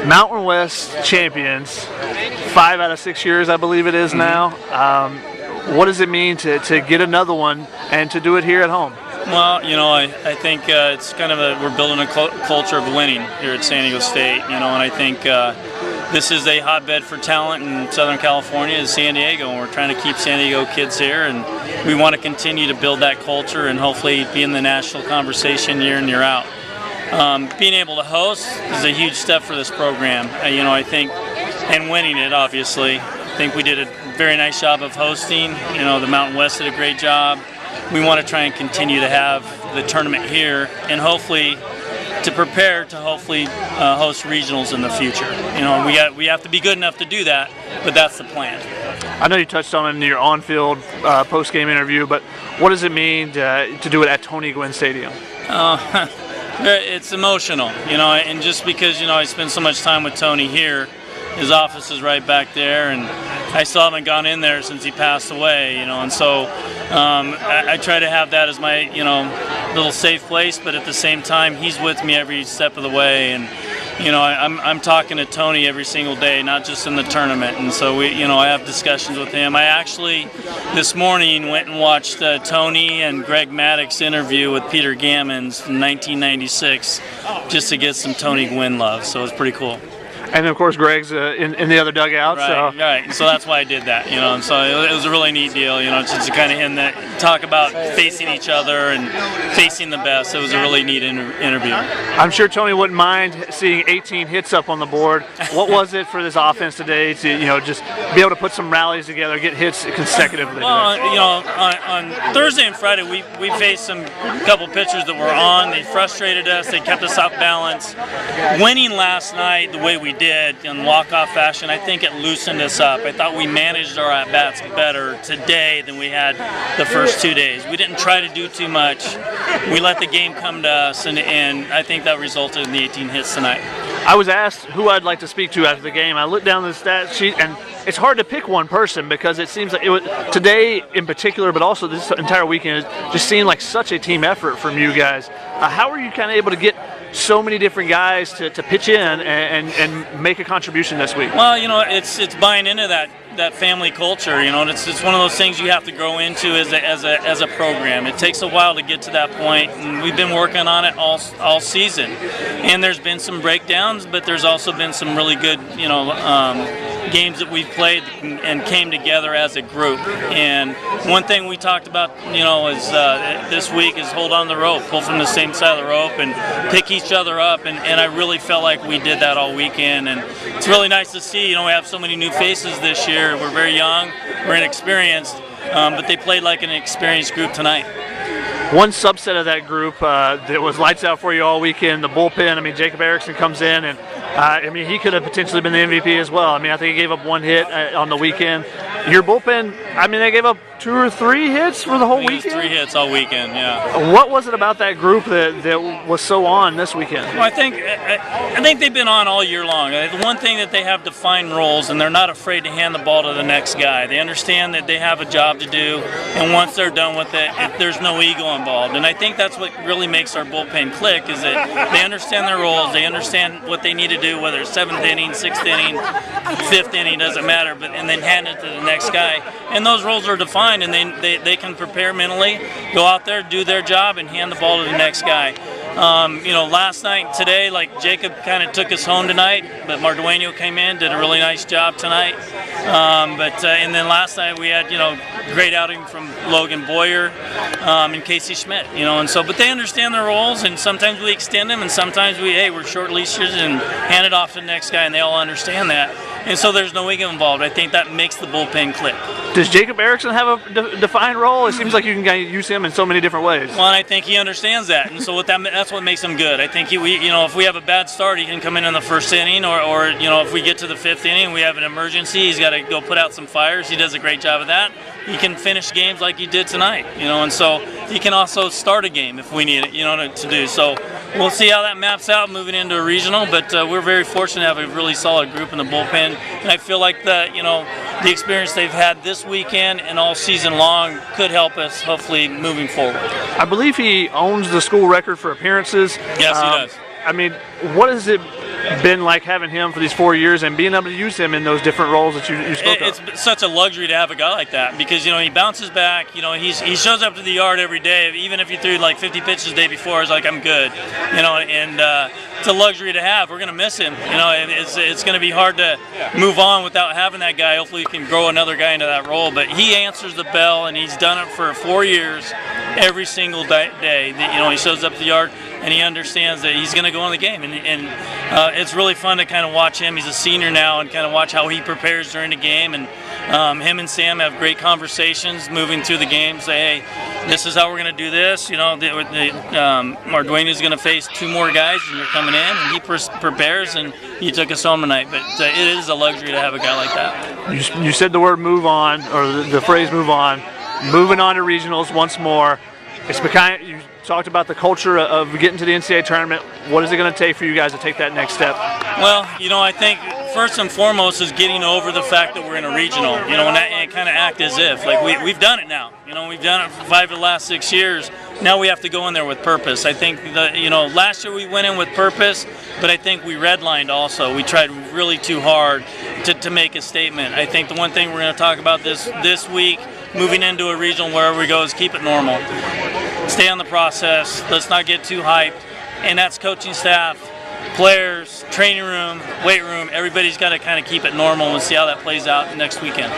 Mountain West champions, 5 out of 6 years, I believe it is now. What does it mean to get another one and to do it here at home? Well, I think it's kind of we're building a culture of winning here at San Diego State, and I think this is a hotbed for talent in Southern California, is San Diego, and we're trying to keep San Diego kids here, and we want to continue to build that culture and hopefully be in the national conversation year in, year out. Being able to host is a huge step for this program, I think, and winning it, obviously. I think we did a very nice job of hosting. The Mountain West did a great job. We want to try and continue to have the tournament here, and hopefully to prepare to host regionals in the future. We have to be good enough to do that, but that's the plan. I know you touched on it in your on-field post-game interview, but what does it mean to do it at Tony Gwynn Stadium? It's emotional, and just because I spend so much time with Tony here, his office is right back there, and I still haven't gone in there since he passed away, and so I try to have that as my, little safe place, but at the same time, he's with me every step of the way, and I'm talking to Tony every single day, not just in the tournament, and so I have discussions with him. I actually this morning went and watched Tony and Greg Maddox's interview with Peter Gammons in 1996, just to get some Tony Gwynn love. So it was pretty cool. And of course, Greg's in the other dugout. Right. So that's why I did that, And so it was a really neat deal, just to kind of talk about facing each other and facing the best. It was a really neat interview. I'm sure Tony wouldn't mind seeing 18 hits up on the board. What was it for this offense today to, just be able to put some rallies together, get hits consecutively? Well, on Thursday and Friday, we faced a couple pitchers that were on. They frustrated us. They kept us off balance. Winning last night the way we did in walk-off fashion, I think it loosened us up. I thought we managed our at-bats better today than we had the first 2 days. We didn't try to do too much. We let the game come to us, and I think that resulted in the 18 hits tonight. I was asked who I'd like to speak to after the game. I looked down the stat sheet, and it's hard to pick one person because it seems like today in particular, but also this entire weekend, it just seemed like such a team effort from you guys. How are you kind of able to get so many different guys to pitch in and make a contribution this week? Well, it's buying into that family culture. It's one of those things you have to grow into as a program. It takes a while to get to that point, and we've been working on it all season. And there's been some breakdowns, but there's also been some really good games that we've played and came together as a group. And one thing we talked about, is this week is hold on the rope, pull from the same side of the rope, and pick each other up. And I really felt like we did that all weekend. And it's really nice to see. We have so many new faces this year. We're very young, we're inexperienced, but they played like an experienced group tonight. One subset of that group that was lights out for you all weekend, the bullpen. Jacob Erickson comes in, and he could have potentially been the MVP as well. I think he gave up one hit on the weekend. Your bullpen, they gave up 2 or 3 hits for the whole weekend? 3 hits all weekend, yeah. What was it about that group that was so on this weekend? Well, I think they've been on all year long. The one thing that they have defined roles, and they're not afraid to hand the ball to the next guy. They understand that they have a job to do, and once they're done with it, there's no ego involved. And I think that's what really makes our bullpen click, is that they understand their roles, they understand what they need to do, whether it's 7th inning, 6th inning, 5th inning, doesn't matter, and then hand it to the next guy. And those roles are defined, and they can prepare mentally, go out there, do their job, and hand the ball to the next guy. Last night, today, Jacob kind of took us home tonight, but Mardueno came in, did a really nice job tonight. And then last night we had, great outing from Logan Boyer and Casey Schmidt, but they understand their roles, and sometimes we extend them, and sometimes we're short leashes and hand it off to the next guy, and they all understand that. And so there's no ego involved. I think that makes the bullpen click. Does Jacob Erickson have a defined role? It seems like you can use him in so many different ways. Well, and I think he understands that, and so that's what makes him good. I think if we have a bad start, he can come in the first inning, or if we get to the 5th inning, we have an emergency, he's got to go put out some fires. He does a great job of that. He can finish games like he did tonight, and so he can also start a game if we need it, to do. So we'll see how that maps out moving into a regional, but we're very fortunate to have a really solid group in the bullpen, and I feel like the experience they've had this weekend and all season long could help us hopefully moving forward. I believe he owns the school record for appearances. Yes, he does. What is it been like having him for these 4 years and being able to use him in those different roles that you spoke of? It's such a luxury to have a guy like that because, he bounces back. He shows up to the yard every day. Even if he threw like 50 pitches the day before, it's like, I'm good. And it's a luxury to have. We're going to miss him. It's going to be hard to move on without having that guy. Hopefully we can grow another guy into that role. But he answers the bell, and he's done it for 4 years every single day. He shows up to the yard, and he understands that he's going to go in the game. And it's really fun to kind of watch him. He's a senior now, and kind of watch how he prepares during the game. And him and Sam have great conversations moving through the game. Say, hey, this is how we're going to do this. Mark Dwayne is going to face 2 more guys, and you're coming in, and he prepares, and he took us home tonight. But it is a luxury to have a guy like that. You said the word move on, or the phrase move on. Moving on to regionals once more. It's you talked about the culture of getting to the NCAA tournament. What is it going to take for you guys to take that next step? Well, I think first and foremost is getting over the fact that we're in a regional. And kind of act as if we've done it now. We've done it for 5 of the last 6 years. Now we have to go in there with purpose. I think last year we went in with purpose, but I think we redlined also. We tried really too hard to make a statement. I think the one thing we're going to talk about this week, moving into a regional wherever we go, is keep it normal. Stay on the process. Let's not get too hyped. And that's coaching staff, players, training room, weight room. Everybody's got to kind of keep it normal and see how that plays out next weekend.